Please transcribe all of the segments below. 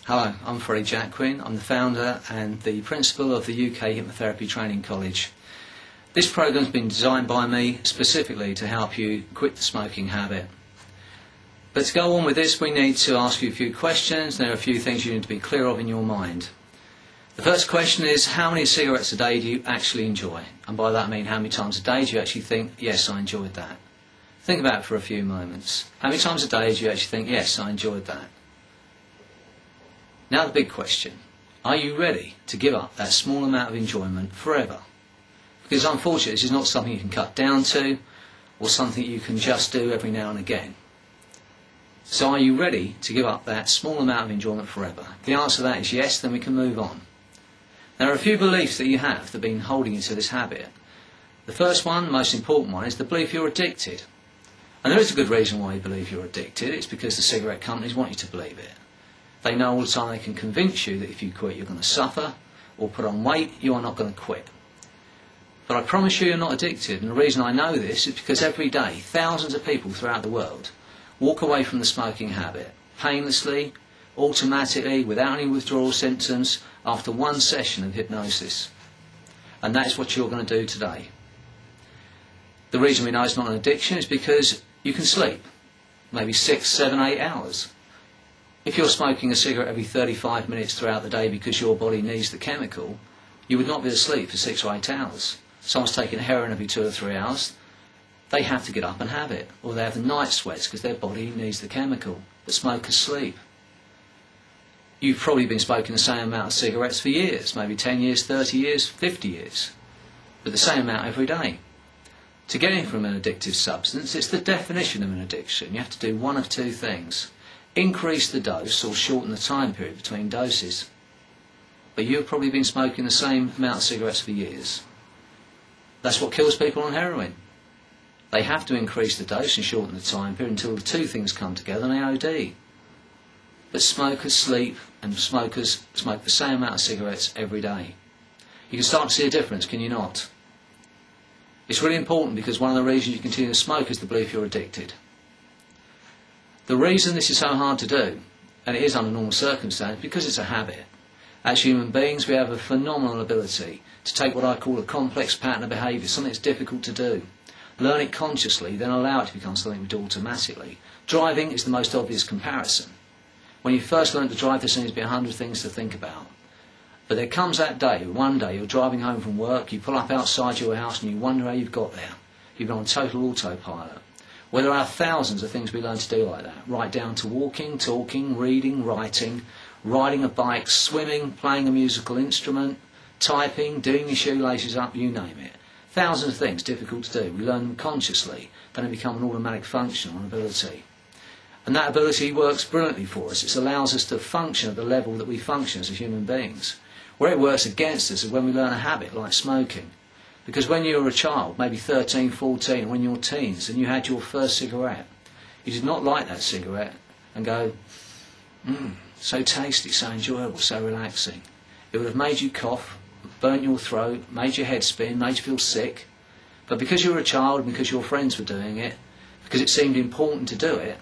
Hello, I'm Freddy Jacquin. I'm the founder and the principal of the UK Hypnotherapy Training College. This program has been designed by me specifically to help you quit the smoking habit. But to go on with this, we need to ask you a few questions. There are a few things you need to be clear of in your mind. The first question is, how many cigarettes a day do you actually enjoy? And by that I mean, how many times a day do you actually think, yes, I enjoyed that? Think about it for a few moments. How many times a day do you actually think, yes, I enjoyed that? Now the big question, are you ready to give up that small amount of enjoyment forever? Because unfortunately this is not something you can cut down to or something you can just do every now and again. So are you ready to give up that small amount of enjoyment forever? If the answer to that is yes, then we can move on. There are a few beliefs that you have that have been holding you to this habit. The first one, most important one, is the belief you're addicted. And there is a good reason why you believe you're addicted. It's because the cigarette companies want you to believe it. They know all the time they can convince you that if you quit you're going to suffer or put on weight, you are not going to quit. But I promise you you're not addicted, and the reason I know this is because every day thousands of people throughout the world walk away from the smoking habit painlessly, automatically, without any withdrawal symptoms after one session of hypnosis. And that is what you're going to do today. The reason we know it's not an addiction is because you can sleep, maybe 6, 7, 8 hours. If you're smoking a cigarette every 35 minutes throughout the day because your body needs the chemical, you would not be asleep for 6 or 8 hours. Someone's taking heroin every 2 or 3 hours, they have to get up and have it. Or they have the night sweats because their body needs the chemical. But smokers sleep. You've probably been smoking the same amount of cigarettes for years, maybe 10 years, 30 years, 50 years. But the same amount every day. To get in from an addictive substance, it's the definition of an addiction. You have to do one of two things. Increase the dose or shorten the time period between doses. But you've probably been smoking the same amount of cigarettes for years. That's what kills people on heroin. They have to increase the dose and shorten the time period until the two things come together and they OD. But smokers sleep and smokers smoke the same amount of cigarettes every day. You can start to see a difference, can you not? It's really important because one of the reasons you continue to smoke is the belief you're addicted. The reason this is so hard to do, and it is under normal circumstances, because it's a habit. As human beings we have a phenomenal ability to take what I call a complex pattern of behaviour, something that's difficult to do, learn it consciously, then allow it to become something we do automatically. Driving is the most obvious comparison. When you first learn to drive there seems to be 100 things to think about. But there comes that day, one day you're driving home from work, you pull up outside your house and you wonder how you've got there. You've been on total autopilot. Well, there are thousands of things we learn to do like that, right down to walking, talking, reading, writing, riding a bike, swimming, playing a musical instrument, typing, doing your shoelaces up, you name it. Thousands of things difficult to do. We learn them consciously, then they become an automatic function or an ability. And that ability works brilliantly for us. It allows us to function at the level that we function as human beings. Where it works against us is when we learn a habit like smoking. Because when you were a child, maybe 13, 14, when you were teens, and you had your first cigarette, you did not like that cigarette and go, so tasty, so enjoyable, so relaxing. It would have made you cough, burnt your throat, made your head spin, made you feel sick. But because you were a child and because your friends were doing it, because it seemed important to do it,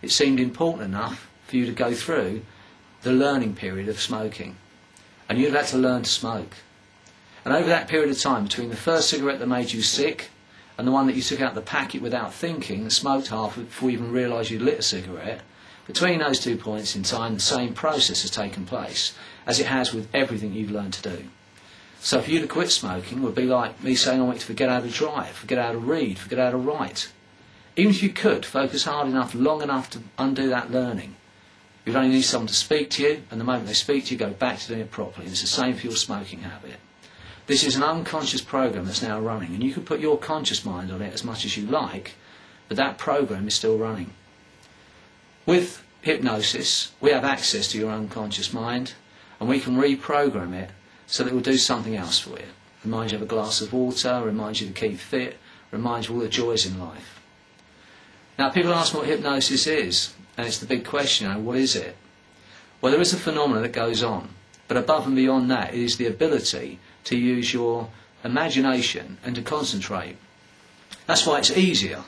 it seemed important enough for you to go through the learning period of smoking. And you'd had to learn to smoke. And over that period of time, between the first cigarette that made you sick and the one that you took out the packet without thinking and smoked half before you even realised you'd lit a cigarette, between those 2 points in time the same process has taken place as it has with everything you've learned to do. So for you to quit smoking would be like me saying I want you to forget how to drive, forget how to read, forget how to write. Even if you could, focus hard enough, long enough to undo that learning. You'd only need someone to speak to you, and the moment they speak to you, go back to doing it properly. And it's the same for your smoking habit. This is an unconscious program that's now running, and you can put your conscious mind on it as much as you like, but that program is still running. With hypnosis, we have access to your unconscious mind, and we can reprogram it so that it will do something else for you. Remind you of a glass of water, remind you to keep fit, remind you of all the joys in life. Now people ask me what hypnosis is, and it's the big question, what is it? Well, there is a phenomenon that goes on, but above and beyond that, it is the ability to use your imagination and to concentrate. That's why it's easier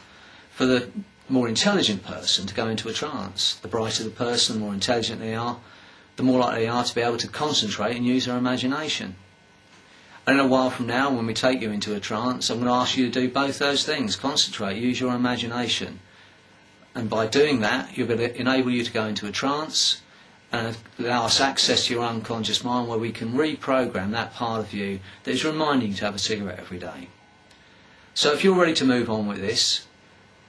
for the more intelligent person to go into a trance. The brighter the person, the more intelligent they are, the more likely they are to be able to concentrate and use their imagination. And in a while from now, when we take you into a trance, I'm going to ask you to do both those things. Concentrate, use your imagination. And by doing that, you'll be able to enable you to go into a trance and allow us access to your unconscious mind, where we can reprogram that part of you that is reminding you to have a cigarette every day. So if you're ready to move on with this,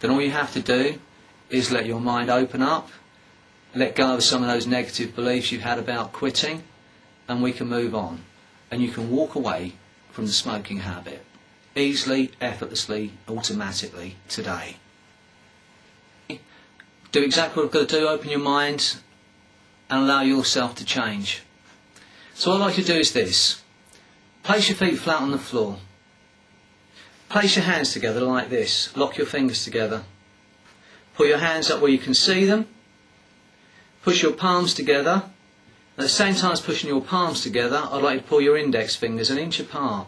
then all you have to do is let your mind open up, let go of some of those negative beliefs you've had about quitting, and we can move on. And you can walk away from the smoking habit easily, effortlessly, automatically today. Do exactly what you've got to do. Open your mind and allow yourself to change. So what I'd like you to do is this. Place your feet flat on the floor. Place your hands together like this. Lock your fingers together. Put your hands up where you can see them. Push your palms together. At the same time as pushing your palms together, I'd like you to pull your index fingers an inch apart.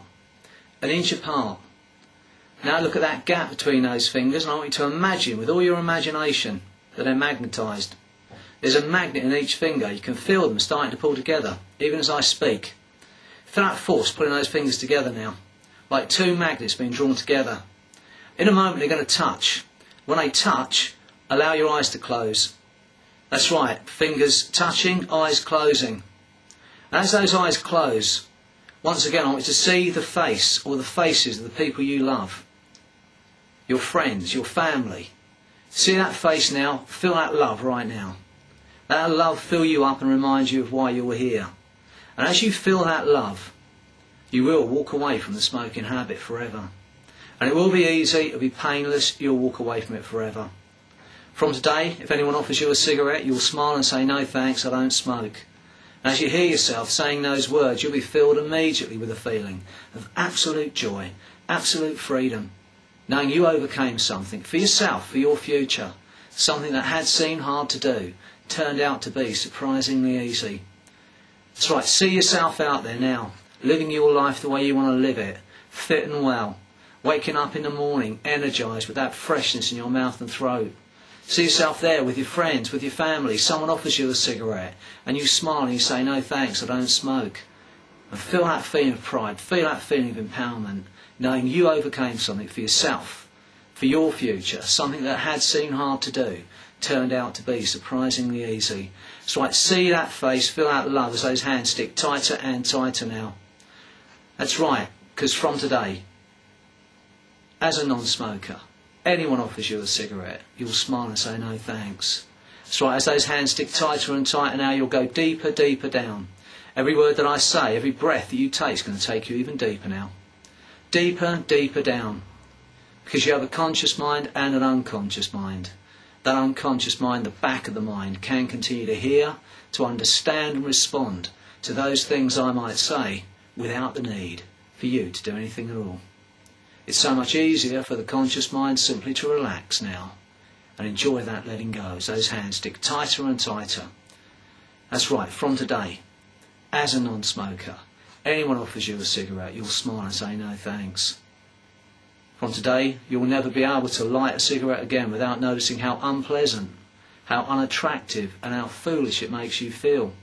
An inch apart. Now look at that gap between those fingers, and I want you to imagine, with all your imagination, that they're magnetised. There's a magnet in each finger. You can feel them starting to pull together, even as I speak. Feel that force pulling those fingers together now, like two magnets being drawn together. In a moment they're going to touch. When they touch, allow your eyes to close. That's right, fingers touching, eyes closing. And as those eyes close, once again I want you to see the face or the faces of the people you love. Your friends, your family. See that face now, feel that love right now. Let that love fill you up and remind you of why you were here. And as you feel that love, you will walk away from the smoking habit forever. And it will be easy, it will be painless, you'll walk away from it forever. From today, if anyone offers you a cigarette, you'll smile and say, "No thanks, I don't smoke." And as you hear yourself saying those words, you'll be filled immediately with a feeling of absolute joy, absolute freedom, knowing you overcame something for yourself, for your future, something that had seemed hard to do, turned out to be surprisingly easy. That's right, see yourself out there now, living your life the way you want to live it, fit and well, waking up in the morning, energised with that freshness in your mouth and throat. See yourself there with your friends, with your family. Someone offers you a cigarette and you smile and you say, "No thanks, I don't smoke." And feel that feeling of pride, feel that feeling of empowerment, knowing you overcame something for yourself, for your future, something that had seemed hard to do, turned out to be surprisingly easy. So like, see that face, feel that love as those hands stick tighter and tighter now. That's right, because from today, as a non-smoker, anyone offers you a cigarette, you'll smile and say, "No thanks." That's right, as those hands stick tighter and tighter now, you'll go deeper, deeper down. Every word that I say, every breath that you take is going to take you even deeper now. Deeper, deeper down. Because you have a conscious mind and an unconscious mind. That unconscious mind, the back of the mind, can continue to hear, to understand and respond to those things I might say without the need for you to do anything at all. It's so much easier for the conscious mind simply to relax now and enjoy that letting go as those hands stick tighter and tighter. That's right, from today, as a non-smoker, anyone offers you a cigarette, you'll smile and say, "No thanks." From today, you'll never be able to light a cigarette again without noticing how unpleasant, how unattractive and how foolish it makes you feel,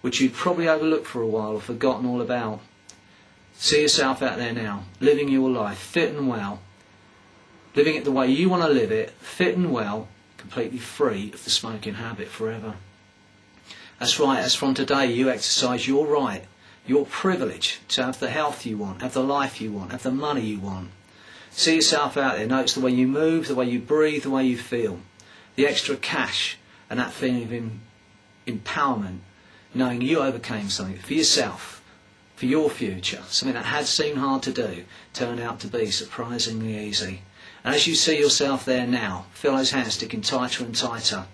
which you'd probably overlooked for a while or forgotten all about. See yourself out there now, living your life fit and well, living it the way you want to live it, fit and well, completely free of the smoking habit forever. That's right, as from today you exercise your right, your privilege to have the health you want, have the life you want, have the money you want. See yourself out there, notice the way you move, the way you breathe, the way you feel, the extra cash and that feeling of empowerment, knowing you overcame something for yourself, for your future, something that had seemed hard to do, turned out to be surprisingly easy. And as you see yourself there now, feel those hands sticking tighter and tighter.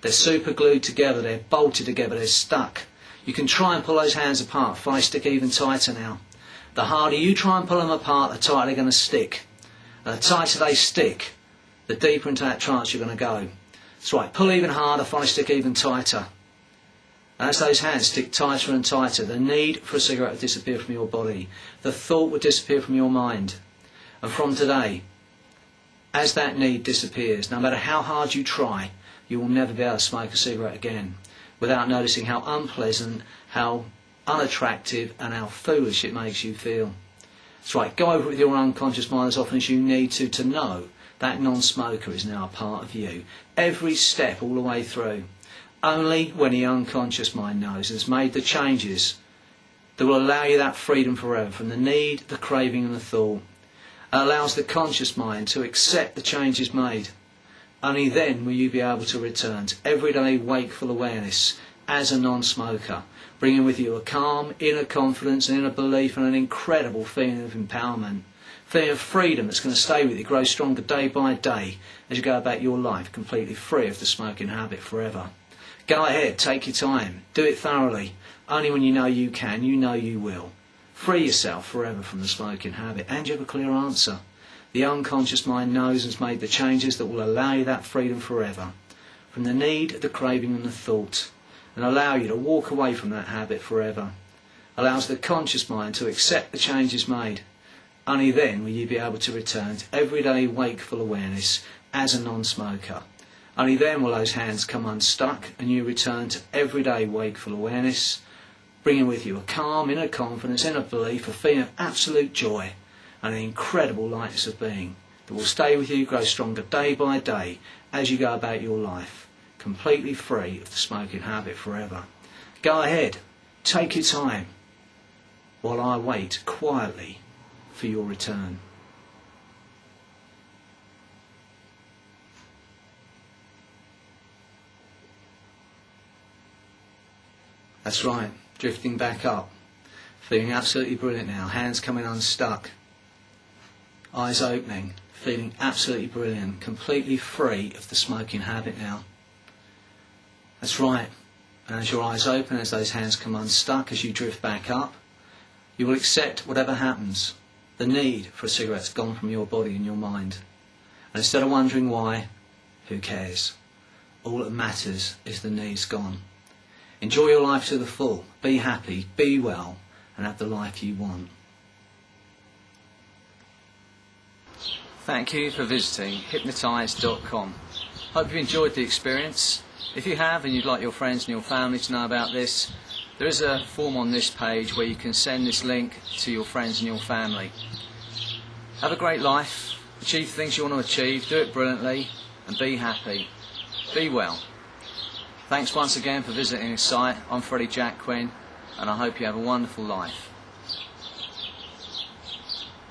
They're super glued together, they're bolted together, they're stuck. You can try and pull those hands apart, if I stick even tighter now. The harder you try and pull them apart, the tighter they're going to stick. And the tighter they stick, the deeper into that trance you're going to go. That's right, pull even harder, if I stick even tighter. And as those hands stick tighter and tighter, the need for a cigarette will disappear from your body. The thought will disappear from your mind. And from today, as that need disappears, no matter how hard you try, you will never be able to smoke a cigarette again. without noticing how unpleasant, how unattractive and how foolish it makes you feel. That's right, go over it with your unconscious mind as often as you need to know that non-smoker is now a part of you. Every step all the way through. Only when the unconscious mind knows and has made the changes that will allow you that freedom forever from the need, the craving and the thought. It allows the conscious mind to accept the changes made. Only then will you be able to return to everyday wakeful awareness as a non-smoker, bringing with you a calm, inner confidence, an inner belief and an incredible feeling of empowerment, feeling of freedom that's going to stay with you, grow stronger day by day as you go about your life completely free of the smoking habit forever. Go ahead, take your time, do it thoroughly. Only when you know you can, you know you will. Free yourself forever from the smoking habit, and you have a clear answer. The unconscious mind knows and has made the changes that will allow you that freedom forever, from the need, the craving and the thought, and allow you to walk away from that habit forever. Allows the conscious mind to accept the changes made. Only then will you be able to return to everyday wakeful awareness as a non-smoker. Only then will those hands come unstuck and you return to everyday wakeful awareness, bringing with you a calm, inner confidence, inner belief, a feeling of absolute joy and an incredible lightness of being that will stay with you, grow stronger day by day as you go about your life, completely free of the smoking habit forever. Go ahead, take your time while I wait quietly for your return. That's right, drifting back up, feeling absolutely brilliant now, hands coming unstuck, eyes opening, feeling absolutely brilliant, completely free of the smoking habit now. That's right, and as your eyes open, as those hands come unstuck, as you drift back up, you will accept whatever happens. The need for a cigarette's gone from your body and your mind. And instead of wondering why, who cares? All that matters is the need's gone. Enjoy your life to the full, be happy, be well, and have the life you want. Thank you for visiting hypnotised.com. Hope you enjoyed the experience. If you have and you'd like your friends and your family to know about this, there is a form on this page where you can send this link to your friends and your family. Have a great life, achieve things you want to achieve, do it brilliantly, and be happy. Be well. Thanks once again for visiting this site. I'm Freddy Jacquin, and I hope you have a wonderful life.